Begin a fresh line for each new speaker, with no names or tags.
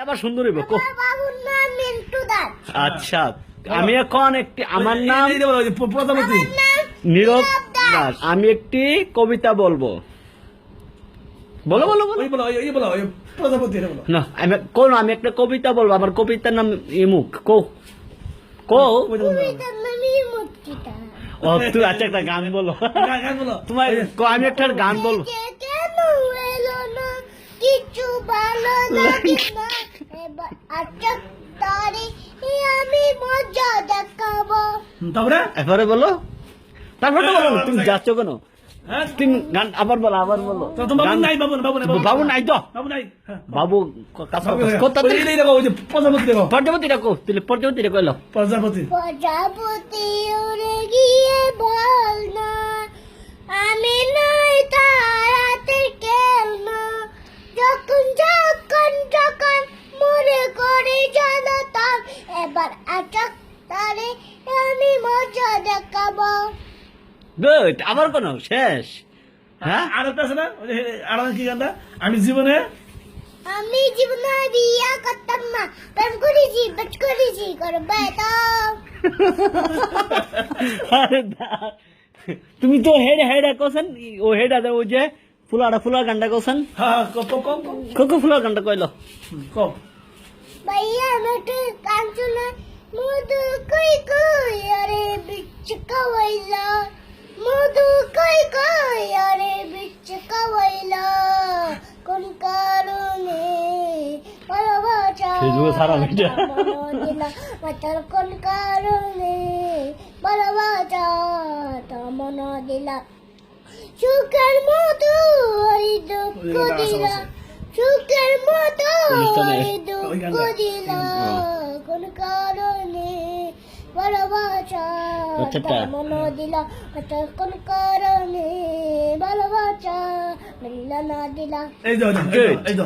এবার সুন্দর হইব কো।
বাবুর নাম মিন্টু দাস।
আচ্ছা আমি এখন একটি আমার নাম
এই যে বলো, ওই যে প্রজাপতি।
নীরব দাস। আমি একটি কবিতা বলবো। বলো বলো বলো।
ওই বলো, ওই বলো, ওই প্রজাপতি এটা বলো।
না আমি একটা কবিতা বলবো। আমার কবিতার নাম ইমুক কো কো।
কবিতার নামই মুক্তিটা।
ও তুই আচ্ছা একটা গান বলো।
গান বলো।
তোমার আমি একটা গান বলবো।
কে কেন এলো না, কিছু ভালো লাগে না, এবার আচক তারে আমি মজা দেখাবো।
তারপরে
এবারে বলো। তারপরে বলো না, তুমি যাচ্ছ কেন?
হ্যাঁ,
তুমি গান আবার বলো আবার বলো।
তো তোমার বাবু
গান-
নাই, বাবু নাই, বাবু নাই,
বাবু নাই তো।
বাবু নাই। হ্যাঁ,
বাবু
বাবু নাই। ওই যে দেখো, ওই যে প্রজাপতি দেখো,
পর্যবতী রাখো তুই পর্যবতী রেখো এলো।
প্রজাপতি।
প্রজাপতি উড়ে গিয়ে বল না, আমি নই তার হাতের খেলনা, যখন যখন যখন মনে করে জানাতাম, এবার আচক তারে আমি মজা দেখাবো।
গুড আবার কোন শেষ? হ্যাঁ
আর একটা আছে না, ওই যে আর কি গানটা, আমি জীবনে
আমি জীবনে বিয়া করতাম না, প্রেম করেছি বেট করেছি করবে তো।
আরে দা- তুমি তো হেডা কোসেন ও হেডা ও যে ফুলার গান্ডা কোসেন
হ্যাঁ কপ কপ কপ
কোকো ফুলার গান্ডা কইলো।
কপ
ভাইয়া আমাকে গান শোনা, মধু কই কই আরে বিচ কাওয়াইলা, মধু কই কই আরে বিচ কাওয়াইলা, কোন কারণে ভালোবাসা
ফেসবুকে সারা মিডিয়া।
দিলা মাতার, কোন কারণে ভালোবাসা মন দিলা, সুখের মতো ওই দুঃখ দিলা, সুখের মতো
অনুষ্ঠানে
ওই দুঃখ দিলা, কোন কারণে ভালোবাসা
আচ্ছা,
মন দিলা, কোন কারণে ভালোবাসা দিলা না দিলা।
এই যে এই যে, এই যে